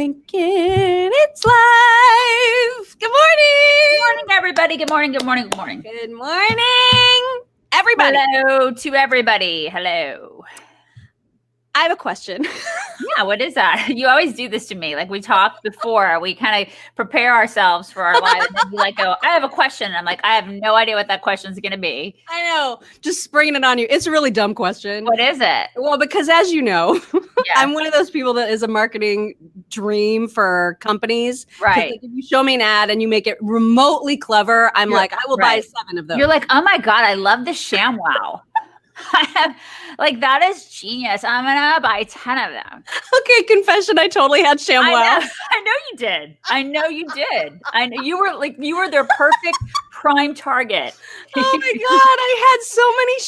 thinking it's live. Good morning. Good morning, everybody. Good morning. Good morning. Good morning. Good morning, everybody. Hello to everybody. Hello. I have a question. Yeah, what is that? You always do this to me. Like we talked before, we kind of prepare ourselves for our live, and then you like go, I have a question. And I'm like, I have no idea what that question is going to be. I know, just springing it on you. It's a really dumb question. What is it? Well, because as you know, Yeah. I'm one of those people that is a marketing dream for companies. Right. Like, if you show me an ad and you make it remotely clever, I'm like, I will buy 7 of those. You're like, oh my God, I love the ShamWow. Like that is genius. I'm gonna buy 10 of them. Okay, confession. I totally had ShamWow. I know you did. I know you did. I know you were their perfect prime target. Oh my God, I had so many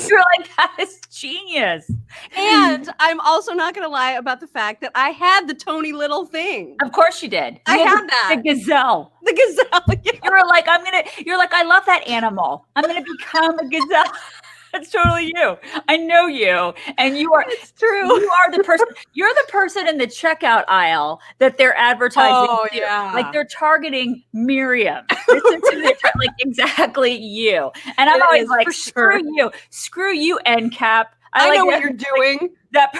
ShamWows. You're like, that is genius. And I'm also not going to lie about the fact that I had the Tony Little thing. Of course you did. I had that. The gazelle. The gazelle. Yeah. You're like, I love that animal. I'm going to become a gazelle. That's totally you. I know you. And you are, It's true. You are the person, you're the person in the checkout aisle that they're advertising to. Yeah. Like they're targeting Miriam. Like exactly you. And I'm always like, screw you, end cap. I know what you're doing. That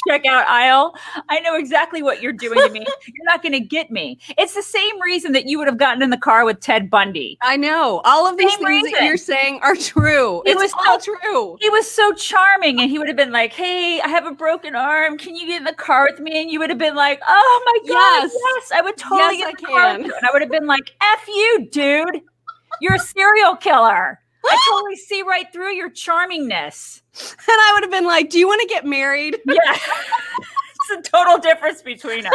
checkout aisle. I know exactly what you're doing to me. You're not going to get me. It's the same reason that you would have gotten in the car with Ted Bundy. I know. All of these things that you're saying are true. It was all true. He was so charming, and he would have been like, hey, I have a broken arm. Can you get in the car with me? And you would have been like, oh my God, yes, I would totally get in the car with you. And I would have been like, F you, dude. You're a serial killer. I totally see right through your charmingness. And I would have been like, do you want to get married? Yeah. It's a total difference between us.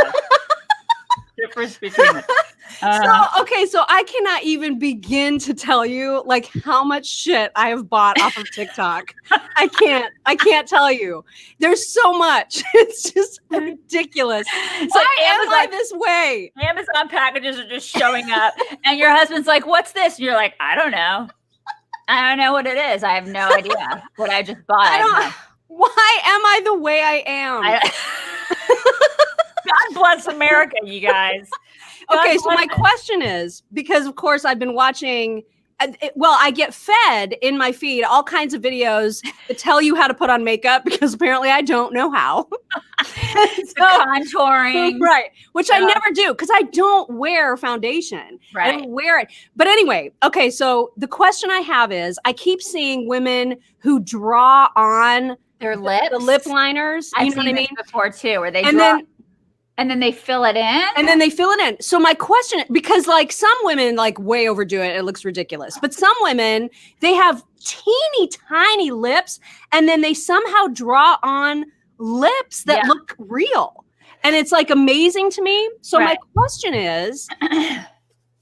So I cannot even begin to tell you like how much shit I have bought off of TikTok. I can't tell you. There's so much. It's just ridiculous. It's Why like am I this way? Amazon packages are just showing up and your husband's like, what's this? And you're like, I don't know. I don't know what it is. I have no idea what I just bought. Why am I the way I am? God bless America, you guys. Okay, so my question is, because of course I've been watching, I get fed in my feed all kinds of videos that tell you how to put on makeup because apparently I don't know how. Contouring. Right, which I never do because I don't wear foundation. Right. I don't wear it. But anyway, okay, so the question I have is, I keep seeing women who draw on their lips, the lip liners. I've seen this before too, where they draw. And then they fill it in? So my question, because like some women like way overdo it. It looks ridiculous. But some women, they have teeny tiny lips and then they somehow draw on lips that look real. And it's like amazing to me. So my question is,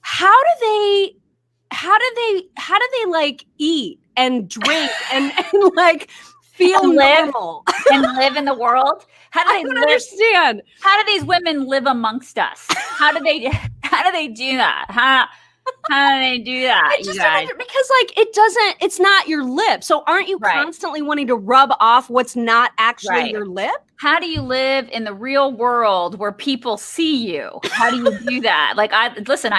how do they like eat and drink and like feel normal and live in the world? How do they understand? How do these women live amongst us? How do they do that? How do they do that? Because like it's not your lip. So aren't you constantly wanting to rub off what's not actually your lip? How do you live in the real world where people see you? How do you do that? Like I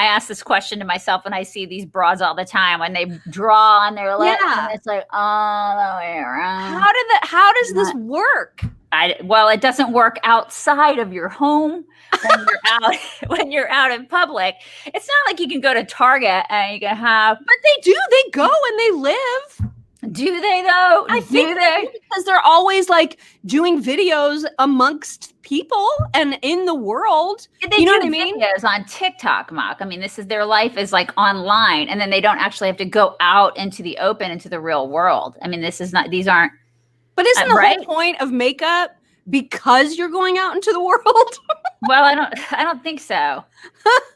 ask this question to myself when I see these broads all the time when they draw on their lips and it's like all the way around. How does this work? It doesn't work outside of your home when you're out in public. It's not like you can go to Target and you can have. But they do. They go and they live. Do they though? I think they because they're always like doing videos amongst people and in the world. You know what I mean? Videos on TikTok, Mock. I mean, their life is like online, and then they don't actually have to go out into the open, into the real world. I mean, these aren't. But isn't the whole point of makeup because you're going out into the world? Well, I don't think so.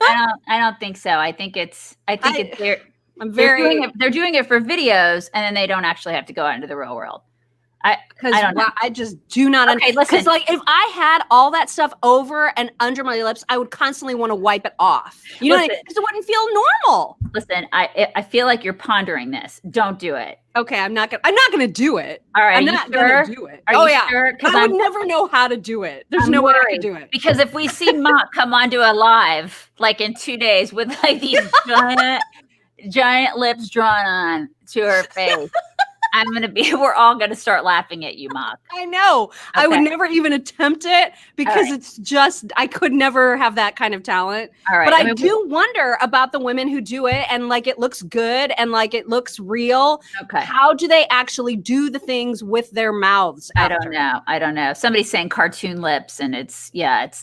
I don't think so. I think they're doing it for videos, and then they don't actually have to go out into the real world. I don't know. I just do not understand. Because like if I had all that stuff over and under my lips, I would constantly want to wipe it off. You know, because it wouldn't feel normal. Listen, I feel like you're pondering this. Don't do it. Okay, I'm not gonna do it. All right, I'm not gonna do it. Are you sure? Because I would never know how to do it. There's no way I could do it. Because if we see Mock come onto a live like in 2 days with like these giant lips drawn on to her face. We're all going to start laughing at you, Mock. I know. Okay. I would never even attempt it because it's just, I could never have that kind of talent. All right. But I do wonder about the women who do it and like it looks good and like it looks real. Okay. How do they actually do the things with their mouths? I don't know. Somebody's saying cartoon lips and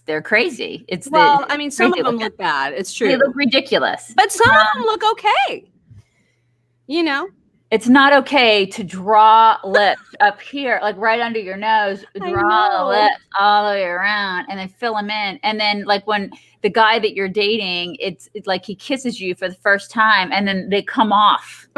they're crazy. Some of them look bad. It's true. They look ridiculous. But some of them look okay. You know? It's not okay to draw lips up here, like right under your nose, draw the lips all the way around and then fill them in. And then like when the guy that you're dating, it's like he kisses you for the first time and then they come off.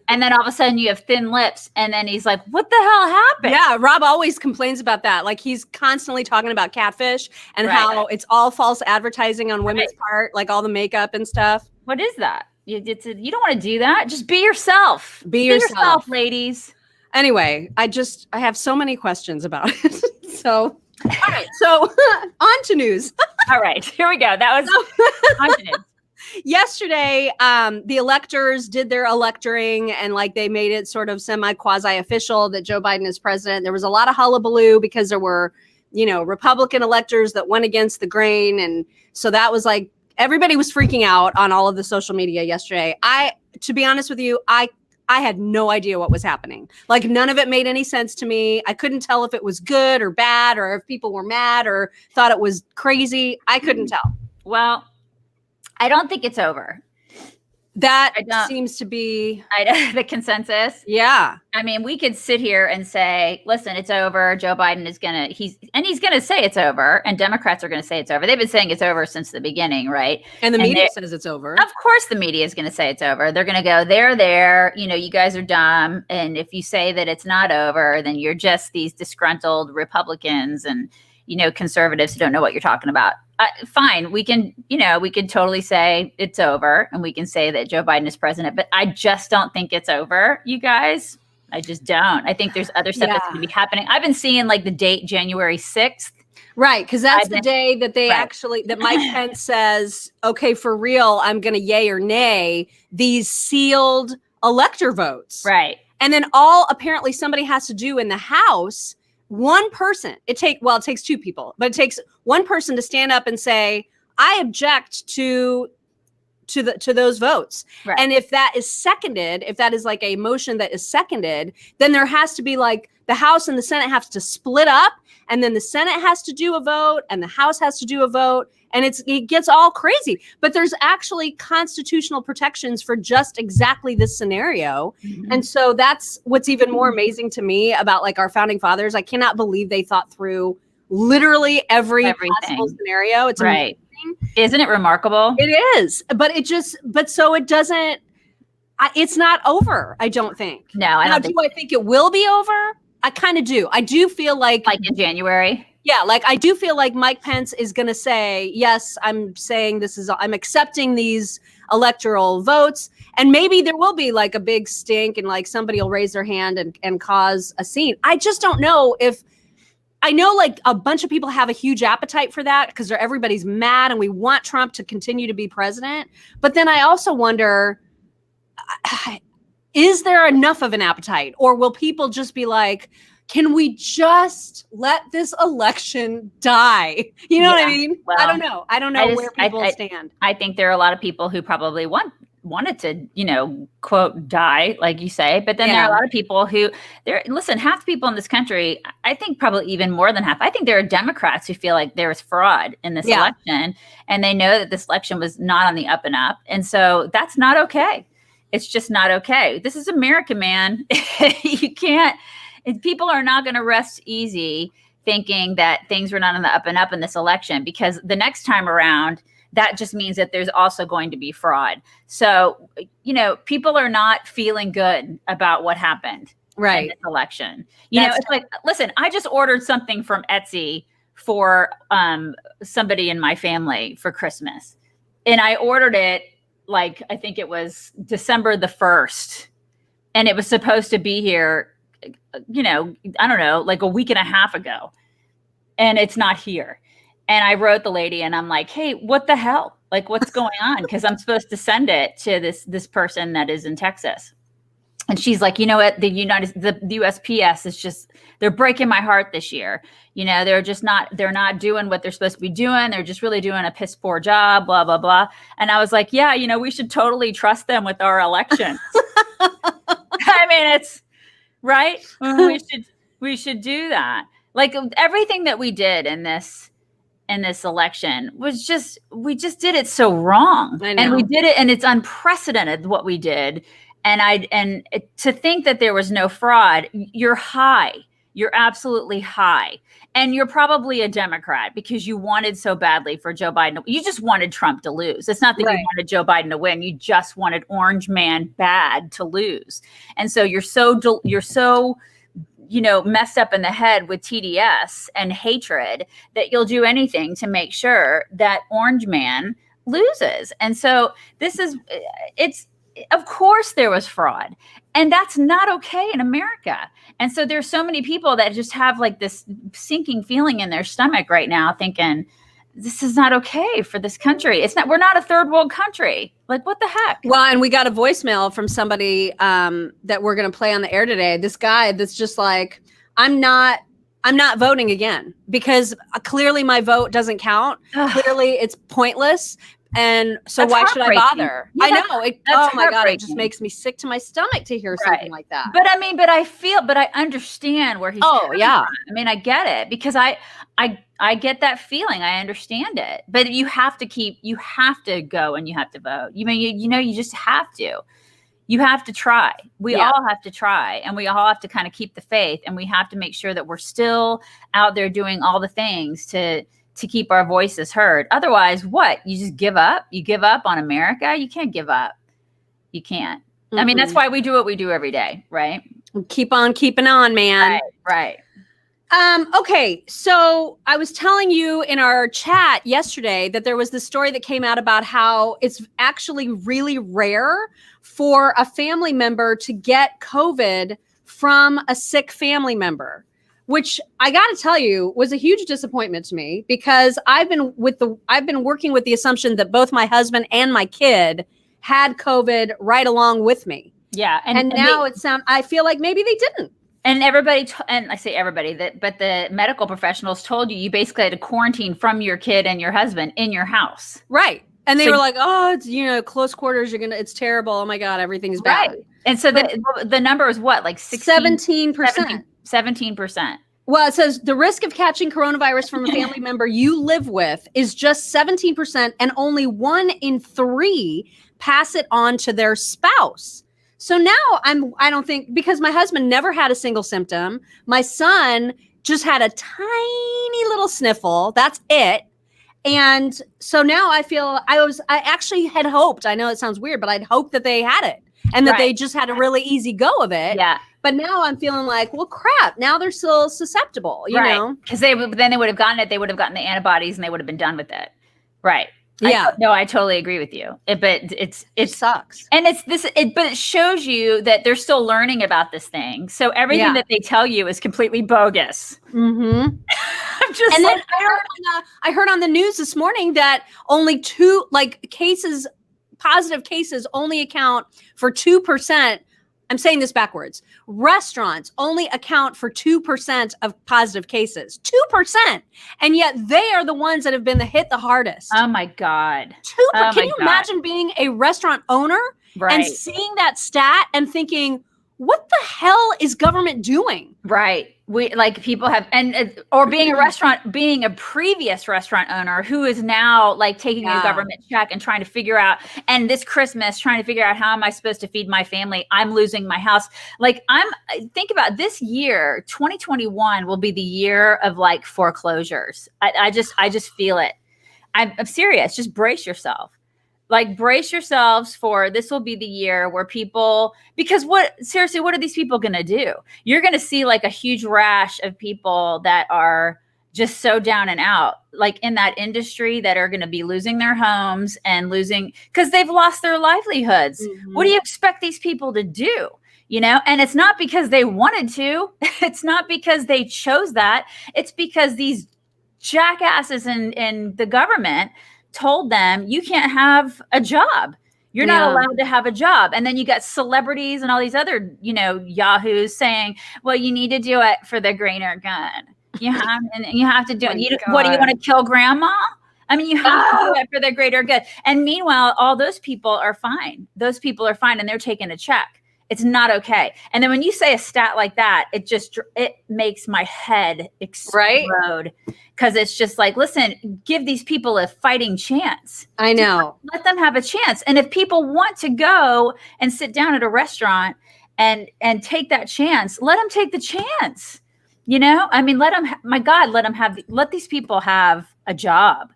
And then all of a sudden you have thin lips and then he's like, what the hell happened? Yeah, Rob always complains about that. Like he's constantly talking about catfish and how it's all false advertising on women's part, like all the makeup and stuff. What is that? You don't want to do that. Just be yourself. Be yourself, ladies. Anyway, I have so many questions about it. So, all right. So on to news. All right, here we go. That was on to news. Yesterday, the electors did their electoring and like they made it sort of semi-quasi official that Joe Biden is president. There was a lot of hullabaloo because there were, Republican electors that went against the grain. And so that was like, everybody was freaking out on all of the social media yesterday. To be honest with you, I had no idea what was happening. Like none of it made any sense to me. I couldn't tell if it was good or bad or if people were mad or thought it was crazy. I couldn't tell. Well, I don't think it's over. That seems to be the consensus. Yeah. I mean, we could sit here and say, listen, it's over. Joe Biden is he's going to say it's over. And Democrats are going to say it's over. They've been saying it's over since the beginning, right? And the media says it's over. Of course, the media is going to say it's over. They're going to go, they're there. You guys are dumb. And if you say that it's not over, then you're just these disgruntled Republicans and, conservatives who don't know what you're talking about. Fine. We can totally say it's over and we can say that Joe Biden is president, but I just don't think it's over, you guys. I just don't. I think there's other stuff that's going to be happening. I've been seeing like the date January 6th. Right. Because that's the day that they that Mike Pence says, okay, for real, I'm going to yay or nay these sealed elector votes. Right. And then apparently somebody has to do in the House. One person, it takes two people, but it takes one person to stand up and say, I object to those votes. Right. And if that is seconded, if that is like a motion that is seconded, then there has to be like the House and the Senate have to split up and then the Senate has to do a vote and the House has to do a vote. And it gets all crazy, but there's actually constitutional protections for just exactly this scenario. Mm-hmm. And so that's what's even more amazing to me about like our founding fathers. I cannot believe they thought through literally everything. Possible scenario. It's right. Amazing. Isn't it remarkable? It is, so it doesn't, it's not over. I don't think. No, I think it will be over? I kind of do. I do feel like in January. Yeah, like I do feel like Mike Pence is going to say, yes, I'm accepting these electoral votes. And maybe there will be like a big stink and like somebody will raise their hand and cause a scene. I just don't know I know like a bunch of people have a huge appetite for that because everybody's mad and we want Trump to continue to be president. But then I also wonder, is there enough of an appetite or will people just be like, can we just let this election die? You know what I mean? Well, I don't know. I don't know where people stand. I think there are a lot of people who probably wanted to, quote, die, like you say. But then there are a lot of people who half the people in this country, I think probably even more than half. I think there are Democrats who feel like there was fraud in this election and they know that this election was not on the up and up. And so that's not okay. It's just not okay. This is America, man. You can't. People are not going to rest easy thinking that things were not on the up and up in this election because the next time around, that just means that there's also going to be fraud. So, people are not feeling good about what happened. right. in this election. You know, it's like, listen, I just ordered something from Etsy for somebody in my family for Christmas. And I ordered it like, I think it was December the 1st. And it was supposed to be here, you know, I don't know, like a week and a half ago. And it's not here. And I wrote the lady and I'm like, hey, what the hell? Like, what's going on? Because I'm supposed to send it to this person that is in Texas. And she's like, you know what? The USPS is just, they're breaking my heart this year. You know, they're not doing what they're supposed to be doing. They're just really doing a piss poor job, blah, blah, blah. And I was like, yeah, you know, we should totally trust them with our elections. I mean, it's right. We should do that. Like everything that we did in this election was just, we just did it so wrong. And we did it, and it's unprecedented what we did. And to think that there was no fraud, you're high. You're absolutely high. And you're probably a Democrat because you wanted so badly for Joe Biden. You just wanted Trump to lose. It's not that you wanted Joe Biden to win. You just wanted Orange Man bad to lose. And so you're so, you know, messed up in the head with TDS and hatred that you'll do anything to make sure that Orange Man loses. And so of course there was fraud, and that's not okay in America. And so there's so many people that just have like this sinking feeling in their stomach right now thinking, this is not okay for this country. We're not a third world country. Like, what the heck? Well, and we got a voicemail from somebody that we're going to play on the air today. This guy that's just like, I'm not voting again because clearly my vote doesn't count. Clearly it's pointless. And so why should I bother? Yeah, I know. Oh my God, it just makes me sick to my stomach to hear something like that. But I mean, but I understand where he's coming from. I mean, I get it because I get that feeling. I understand it. But you have to go and you have to vote. You mean, you just have to. You have to try. We all have to try, and we all have to kind of keep the faith, and we have to make sure that we're still out there doing all the things to keep our voices heard. Otherwise, what? You just give up? You give up on America? You can't give up. You can't. Mm-hmm. I mean, that's why we do what we do every day, right? Keep on keeping on, man. Right. Okay, so I was telling you in our chat yesterday that there was this story that came out about how it's actually really rare for a family member to get COVID from a sick family member, which I got to tell you was a huge disappointment to me because I've been working with the assumption that both my husband and my kid had COVID right along with me. Yeah, and now I feel like maybe they didn't. And everybody, and I say everybody, but the medical professionals told you basically had to quarantine from your kid and your husband in your house. Right. And they were like, oh, it's, close quarters. It's terrible. Oh my God, everything's bad. Right. And so the number is what? Like 17%. 17%. Well, it says the risk of catching coronavirus from a family member you live with is just 17%, and only 1 in 3 pass it on to their spouse. So now I don't think, because my husband never had a single symptom. My son just had a tiny little sniffle. That's it. And so now I feel I actually had hoped, I know it sounds weird, but I'd hoped that they had it and that they just had a really easy go of it. Yeah. But now I'm feeling like, well, crap, now they're still susceptible, you know? Because then they would have gotten it. They would have gotten the antibodies and they would have been done with it. Right. Yeah. I totally agree with you. But it sucks. And but it shows you that they're still learning about this thing. So everything that they tell you is completely bogus. Mm-hmm. Then I heard on the news this morning that only 2 positive cases only account for 2%. I'm saying this backwards. Restaurants only account for 2% of positive cases. 2%. And yet they are the ones that have been hit the hardest. Oh my God. Can you imagine being a restaurant owner and seeing that stat and thinking, what the hell is government doing? Right. People have, or being a previous restaurant owner who is now like taking a government check and trying to figure out, and this Christmas trying to figure out, how am I supposed to feed my family? I'm losing my house. Think about this year, 2021 will be the year of like foreclosures. I just feel it. I'm serious. Just brace yourself. Like, brace yourselves for this will be the year where people, because seriously, what are these people going to do? You're going to see like a huge rash of people that are just so down and out, like in that industry, that are going to be losing their homes and losing because they've lost their livelihoods. Mm-hmm. What do you expect these people to do? And it's not because they wanted to. It's not because they chose that. It's because these jackasses in the government told them you can't have a job. You're not allowed to have a job. And then you got celebrities and all these other, yahoos saying, well, you need to do it for the greater good. You have to do it. What do you want to kill grandma? I mean, you have to do it for the greater good. And meanwhile, all those people are fine. Those people are fine and they're taking a check. It's not okay. And then when you say a stat like that, it makes my head explode. Because it's just like, listen, give these people a fighting chance. I know. Let them have a chance. And if people want to go and sit down at a restaurant and take that chance, let them take the chance. I mean, let these people have a job.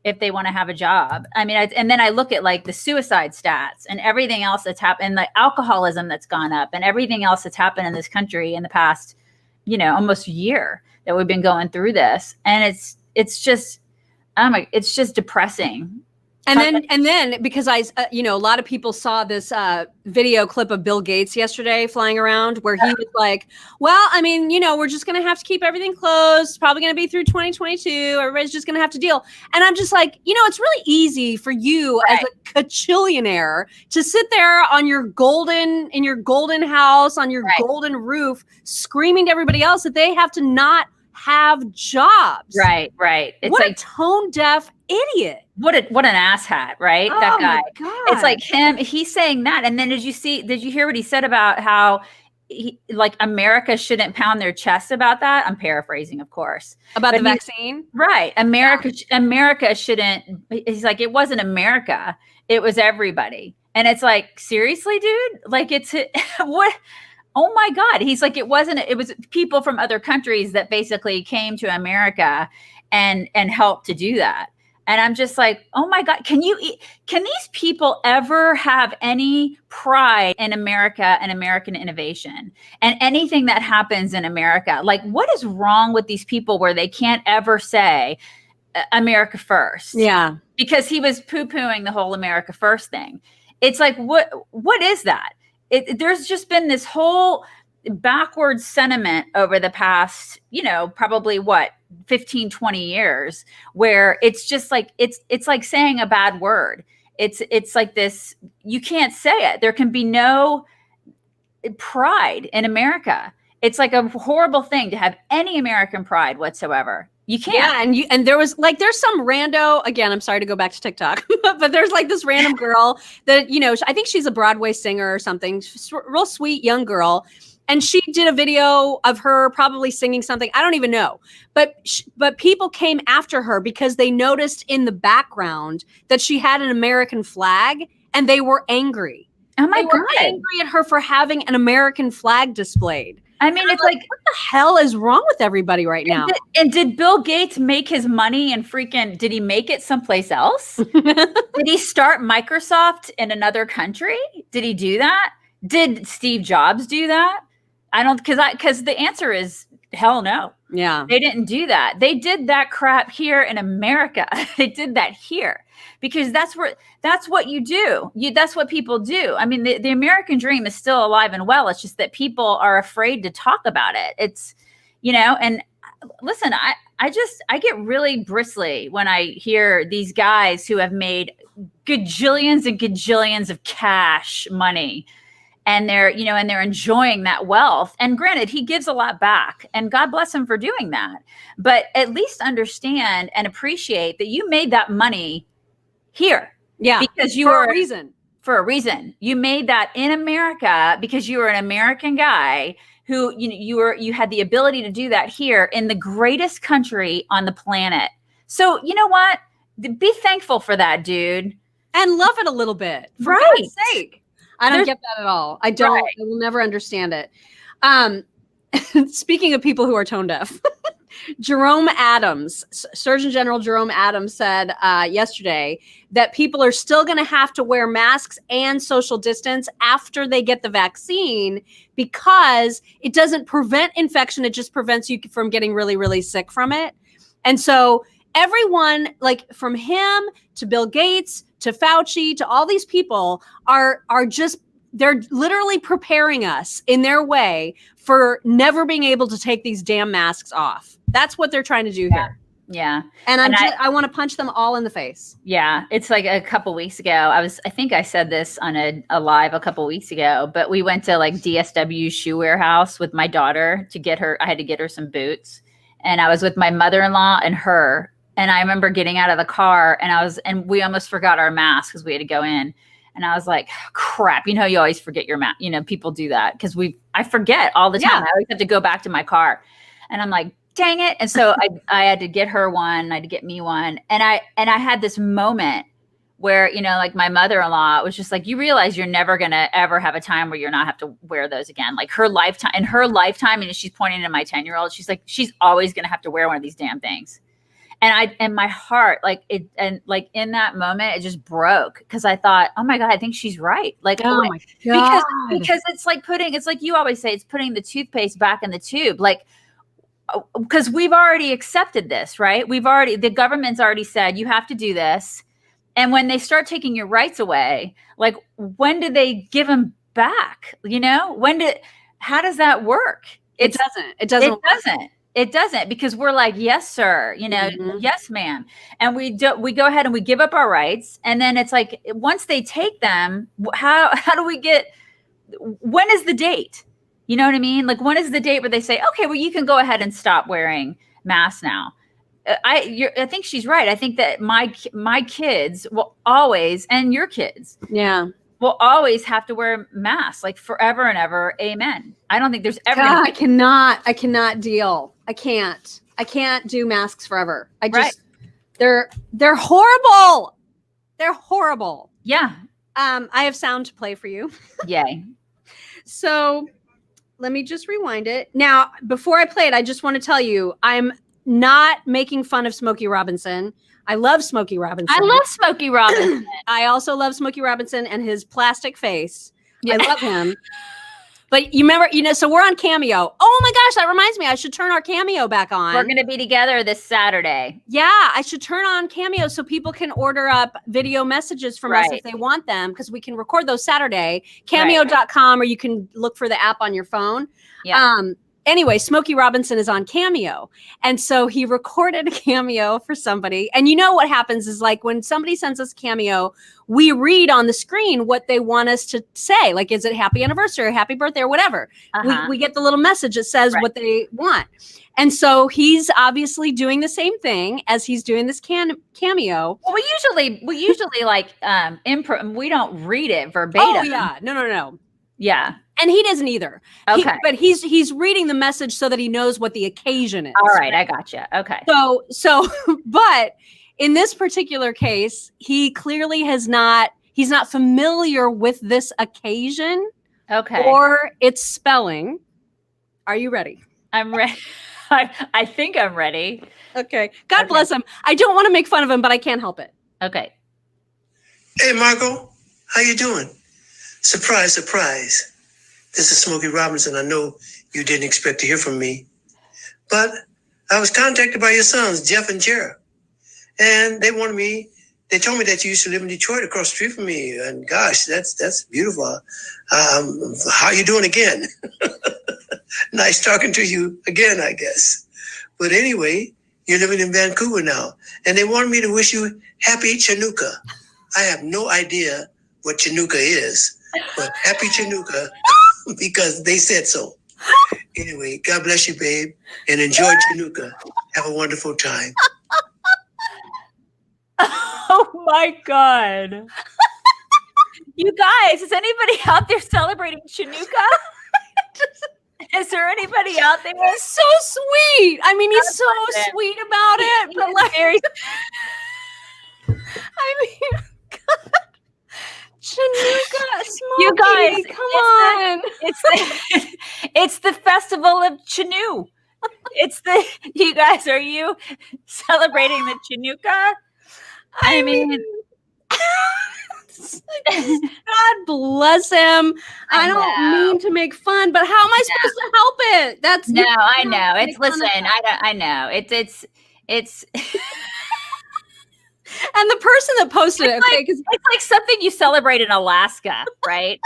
If they want to have a job. I mean, and then I look at like the suicide stats and everything else that's happened, and the alcoholism that's gone up and everything else that's happened in this country in the past, almost year that we've been going through this. And it's just depressing. And then because a lot of people saw this video clip of Bill Gates yesterday flying around where he was like, well, I mean, we're just going to have to keep everything closed. It's probably going to be through 2022. Everybody's just going to have to deal. And I'm just like, it's really easy for you as a cajillionaire to sit there in your golden house, on your golden roof, screaming to everybody else that they have to not have jobs. Right. It's what a tone deaf idiot. What an asshat, right? Oh, that guy. My God. It's like him. He's saying that. And then did you hear what he said about how America shouldn't pound their chest about that? I'm paraphrasing, of course. About the vaccine? Right. America shouldn't. He's like, it wasn't America. It was everybody. And it's like, seriously, dude? Like, it's what? Oh my God. He's like, it was people from other countries that basically came to America and helped to do that. And I'm just like, oh my God, can these people ever have any pride in America and American innovation and anything that happens in America? Like, what is wrong with these people where they can't ever say America first? Yeah. Because he was poo-pooing the whole America first thing. It's like, what is that? There's just been this whole backwards sentiment over the past, probably 15, 20 years, where it's just like, it's like saying a bad word. It's like this, you can't say it. There can be no pride in America. It's like a horrible thing to have any American pride whatsoever. You can't. Yeah, and there's some rando, again, I'm sorry to go back to TikTok, but there's like this random girl that, I think she's a Broadway singer or something, real sweet young girl. And she did a video of her probably singing something. I don't even know. But people came after her because they noticed in the background that she had an American flag and they were angry. Oh my God. They were angry at her for having an American flag displayed. I mean, it's like, what the hell is wrong with everybody right now? And did Bill Gates make his money and did he make it someplace else? Did he start Microsoft in another country? Did he do that? Did Steve Jobs do that? Because the answer is hell no. Yeah. They didn't do that. They did that crap here in America. They did that here because that's what you do. That's what people do. I mean, the American dream is still alive and well. It's just that people are afraid to talk about it. It's, and listen, I get really bristly when I hear these guys who have made gajillions and gajillions of cash money. And they're enjoying that wealth. And granted, he gives a lot back and God bless him for doing that. But at least understand and appreciate that you made that money here. Yeah. Because for a reason. You made that in America because you were an American guy who, you had the ability to do that here in the greatest country on the planet. So you know what? Be thankful for that, dude. And love it a little bit. For right. God's sake. I don't get that at all. I don't. Right. I will never understand it. Speaking of people who are tone deaf, Jerome Adams, Surgeon General Jerome Adams said yesterday that people are still going to have to wear masks and social distance after they get the vaccine because it doesn't prevent infection. It just prevents you from getting really, really sick from it. And so everyone, like from him to Bill Gates to Fauci to all these people are just, they're literally preparing us in their way for never being able to take these damn masks off. That's what they're trying to do here. Yeah. And I want to punch them all in the face. Yeah. It's like a couple weeks ago. I think I said this on a live a couple weeks ago, but we went to like DSW Shoe Warehouse with my daughter to get her, I had to get her some boots. And I was with my mother-in-law and her. And I remember getting out of the car and we almost forgot our masks because we had to go in. And I was like, crap, you always forget your mask. People do that because I forget all the time. Yeah. I always have to go back to my car. And I'm like, dang it. And so I had to get her one, I had to get me one. And I had this moment where, like my mother-in-law was just like, you realize you're never going to ever have a time where you're not have to wear those again. Like her lifetime, and she's pointing to my 10-year-old, she's like, she's always going to have to wear one of these damn things. And my heart, in that moment, it just broke because I thought, oh my God, I think she's right. Like, oh my God. Because it's like you always say, it's putting the toothpaste back in the tube. Like, because we've already accepted this, right? The government's already said you have to do this. And when they start taking your rights away, like when do they give them back? How does that work? It doesn't. It doesn't because we're like, yes, sir, yes, ma'am. And we go ahead and we give up our rights. And then it's like, once they take them, how do we when is the date? You know what I mean? Like, when is the date where they say, okay, well, you can go ahead and stop wearing masks now? I think she's right. I think that my kids will always, and your kids, will always have to wear masks, like forever and ever. Amen. I don't think there's ever. God, I cannot deal. I can't do masks forever. They're horrible. They're horrible. Yeah. I have sound to play for you. Yay. So let me just rewind it. Now, before I play it, I just want to tell you, I'm not making fun of Smokey Robinson. I love Smokey Robinson. I love Smokey Robinson. I also love Smokey Robinson and his plastic face. Yeah. I love him. But you remember, so we're on Cameo. Oh my gosh, that reminds me. I should turn our Cameo back on. We're going to be together this Saturday. Yeah, I should turn on Cameo so people can order up video messages from us if they want them, because we can record those Saturday. Cameo.com, or you can look for the app on your phone. Yeah. Anyway, Smokey Robinson is on Cameo. And so he recorded a Cameo for somebody. And you know what happens is, like, when somebody sends us Cameo, we read on the screen what they want us to say. Like, is it happy anniversary or happy birthday or whatever? We get the little message that says what they want. And so he's obviously doing the same thing as he's doing this Cameo. Well, we usually like we don't read it verbatim. Oh, yeah. No. Yeah. And he doesn't either. Okay. But he's reading the message so that he knows what the occasion is. All right. I gotcha. Okay. So, but in this particular case, he clearly he's not familiar with this occasion. Okay. Or its spelling. Are you ready? I'm ready. I think I'm ready. Okay. God bless him. I don't want to make fun of him, but I can't help it. Okay. Hey, Margot. How you doing? Surprise, surprise. This is Smokey Robinson. I know you didn't expect to hear from me, but I was contacted by your sons, Jeff and Jared, and they told me that you used to live in Detroit across the street from me. And gosh, that's beautiful. How you doing again? Nice talking to you again, I guess. But anyway, you're living in Vancouver now, and they wanted me to wish you happy Chinooka. I have no idea what Chinooka is, but happy Chinooka. Because they said so. Anyway, God bless you, babe, and enjoy Chinooka. Have a wonderful time. Oh my God. You guys, is anybody out there celebrating Chinooka? Is there anybody out there? He's so sweet. I mean, he's so sweet about it. But like, I mean, God. Chinooka, Smokey, you guys, come on. It's the festival of Chinoo. You guys, are you celebrating the Chinooka? I mean God bless him. I don't mean to make fun, but how am I supposed to help it? I know. I know. It's and the person that posted it, okay, because it's like something you celebrate in Alaska, right?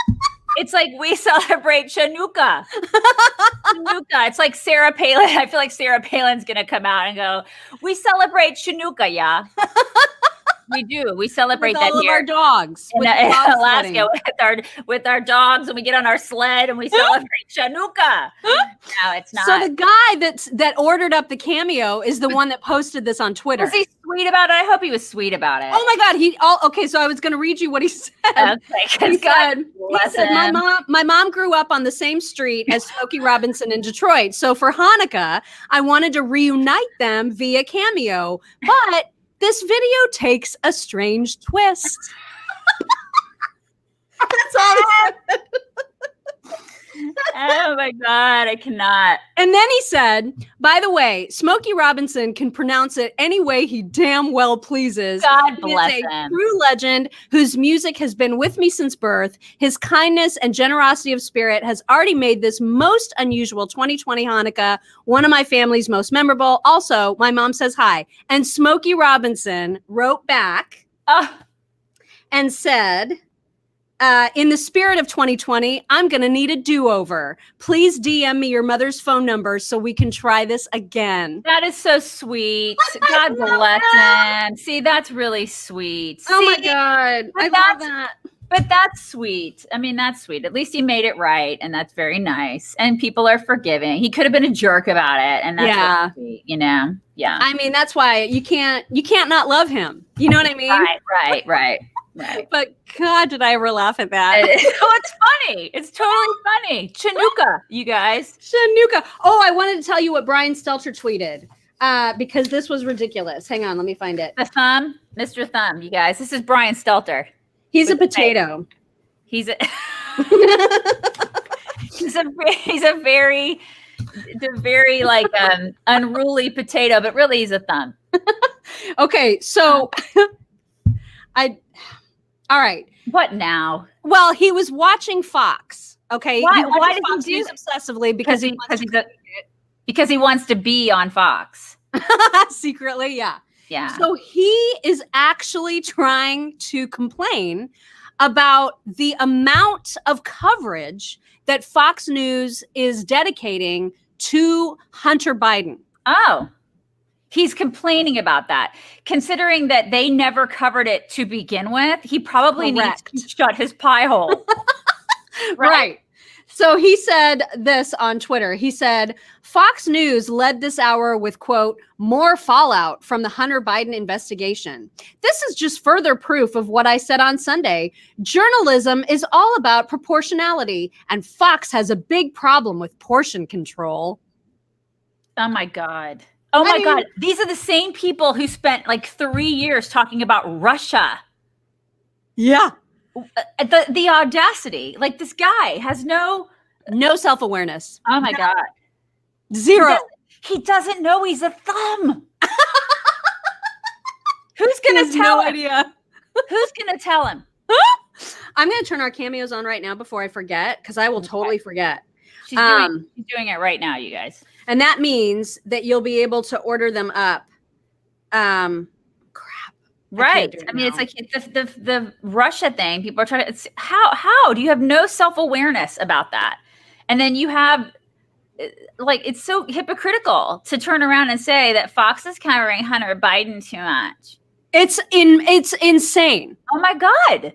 It's like we celebrate Chinooka. It's like Sarah Palin. I feel like Sarah Palin's gonna come out and go, "We celebrate Chinooka, yeah." We do. We celebrate with that all here. of our dogs in Alaska with our dogs, and we get on our sled and we celebrate Chinooka. No, it's not. So the guy that ordered up the Cameo is the one that posted this on Twitter. Was he sweet about it? I hope he was sweet about it. Oh my God! Okay, so I was going to read you what he said. Okay, he said, my mom grew up on the same street as Smokey Robinson in Detroit. So for Hanukkah, I wanted to reunite them via Cameo, but this video takes a strange twist. That's all I said. Oh my God, I cannot. And then he said, by the way, Smokey Robinson can pronounce it any way he damn well pleases. God bless him. True legend whose music has been with me since birth. His kindness and generosity of spirit has already made this most unusual 2020 Hanukkah one of my family's most memorable. Also, my mom says hi. And Smokey Robinson wrote back and said, in the spirit of 2020, I'm going to need a do-over. Please DM me your mother's phone number so we can try this again. That is so sweet. God bless him. See, that's really sweet. Oh my God. I love that. But that's sweet. I mean, that's sweet. At least he made it right, and that's very nice. And people are forgiving. He could have been a jerk about it, and that's really sweet, you know? Yeah. I mean, that's why you can't not love him. You know what I mean? Right. Right. But God, did I ever laugh at that? It's funny. It's totally funny. Chinooka, you guys. Chinooka. Oh, I wanted to tell you what Brian Stelter tweeted because this was ridiculous. Hang on, let me find it. The thumb, Mr. Thumb, you guys. This is Brian Stelter. He's a potato. He's a he's a very like unruly potato, but really he's a thumb. Okay, so all right. What now? Well, he was watching Fox. Okay. Why did Fox he do News obsessively? Because he wants to be on Fox. Secretly, yeah. Yeah. So he is actually trying to complain about the amount of coverage that Fox News is dedicating to Hunter Biden. Oh. He's complaining about that. Considering that they never covered it to begin with, he probably needs to shut his pie hole. Right. So he said this on Twitter. He said, Fox News led this hour with, quote, more fallout from the Hunter Biden investigation. This is just further proof of what I said on Sunday. Journalism is all about proportionality, and Fox has a big problem with portion control. Oh, my God. Oh my God. These are the same people who spent like 3 years talking about Russia. Yeah. The audacity. Like this guy has no self-awareness. Oh my God. Zero. He doesn't know he's a thumb. Who's going to tell him? No idea. Who's going to tell him? I'm going to turn our cameos on right now before I forget, because I will totally forget. She's doing it right now, you guys. And that means that you'll be able to order them up. Crap. Right. I mean, it's like the Russia thing. People are trying to. It's how do you have no self-awareness about that? And then you have like it's so hypocritical to turn around and say that Fox is covering Hunter Biden too much. It's insane. Oh my God.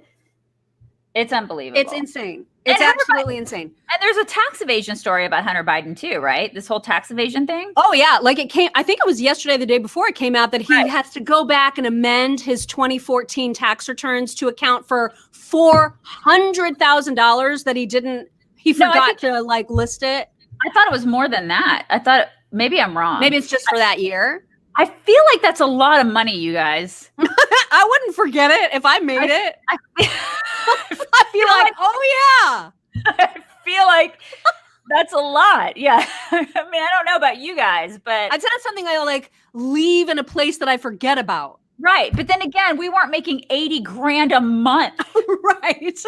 It's unbelievable. It's insane. It's absolutely insane. And there's a tax evasion story about Hunter Biden too, right? This whole tax evasion thing. Oh yeah. Like I think it was yesterday, the day before it came out that he has to go back and amend his 2014 tax returns to account for $400,000 that he forgot to like list it. I thought it was more than that. Maybe I'm wrong. Maybe it's just for that year. I feel like that's a lot of money, you guys. I wouldn't forget it if I made it. I'd be like, oh yeah. I feel like That's a lot. Yeah. I mean, I don't know about you guys, but I'd say that's something I'll like leave in a place that I forget about. Right. But then again, we weren't making 80 grand a month. Right.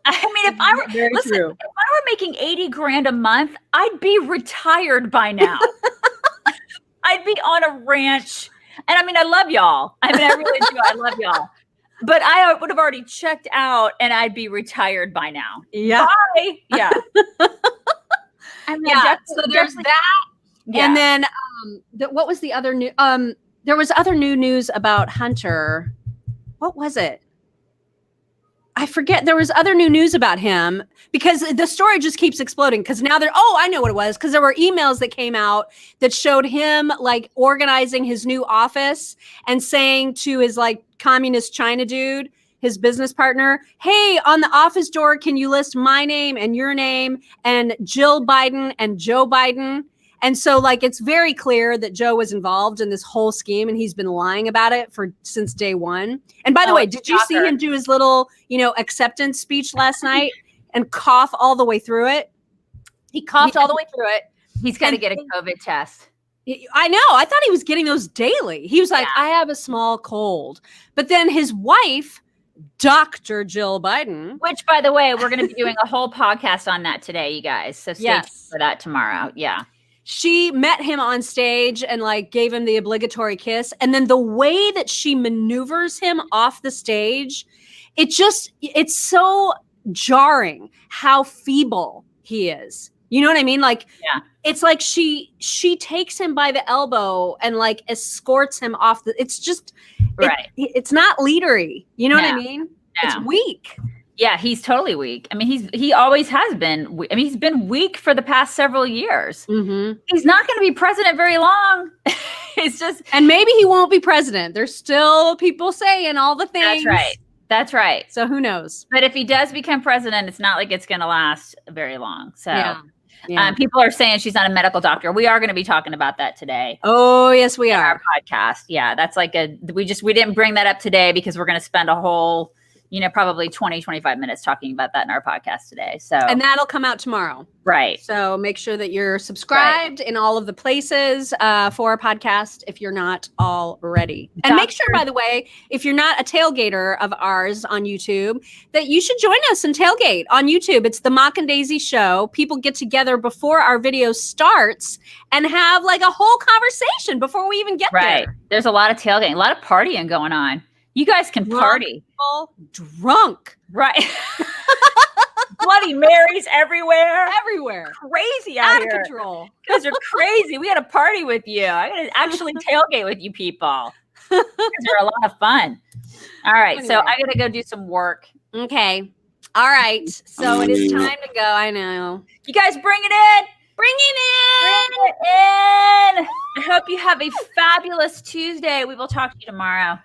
I mean, if I were making 80 grand a month, I'd be retired by now. I'd be on a ranch. And I mean, I love y'all. I mean, I really do. I love y'all. But I would have already checked out and I'd be retired by now. Yeah. Bye. Yeah. I mean, yeah. So there's that. Yeah. And then what was the other new? There was other new news about Hunter. What was it? I forget. There was other new news about him because the story just keeps exploding. Because now I know what it was. Because there were emails that came out that showed him like organizing his new office and saying to his like communist China dude, his business partner, hey, on the office door, can you list my name and your name and Jill Biden and Joe Biden? And so like, it's very clear that Joe was involved in this whole scheme and he's been lying about it since day one. And by the way, did you see him do his little, acceptance speech last night and cough all the way through it? He coughed all the way through it. He's got to get a COVID test. I know. I thought he was getting those daily. He was like, I have a small cold. But then his wife, Dr. Jill Biden. Which, by the way, we're going to be doing a whole podcast on that today, you guys. So stay tuned for that tomorrow. Yeah. She met him on stage and like gave him the obligatory kiss. And then the way that she maneuvers him off the stage, it's so jarring how feeble he is. You know what I mean? Like, it's like she takes him by the elbow and like escorts him off it's just, it's not leadery. You know what I mean? No. It's weak. Yeah, he's totally weak. I mean, he always has been. I mean, he's been weak for the past several years. Mm-hmm. He's not going to be president very long. It's just, and maybe he won't be president. There's still people saying all the things. That's right. So who knows? But if he does become president, it's not like it's going to last very long. So people are saying she's not a medical doctor. We are going to be talking about that today. Oh, yes, we are. Our podcast. Yeah, that's like we didn't bring that up today because we're going to spend a whole probably 20, 25 minutes talking about that in our podcast today. So, and that'll come out tomorrow. Right. So make sure that you're subscribed in all of the places for our podcast if you're not already. And make sure, by the way, if you're not a tailgater of ours on YouTube, that you should join us and tailgate on YouTube. It's the Mock and Daisy Show. People get together before our video starts and have like a whole conversation before we even get there. There's a lot of tailgating, a lot of partying going on. You guys can party. Drunk. Right. Bloody Marys everywhere. Crazy out here. Out of control. You guys are crazy. We got to party with you. I got to actually tailgate with you people. They're a lot of fun. All right. Anyway. So I got to go do some work. Okay. All right. So it is time to go. I know. You guys bring it in. Bring it in. Bring it in. I hope you have a fabulous Tuesday. We will talk to you tomorrow.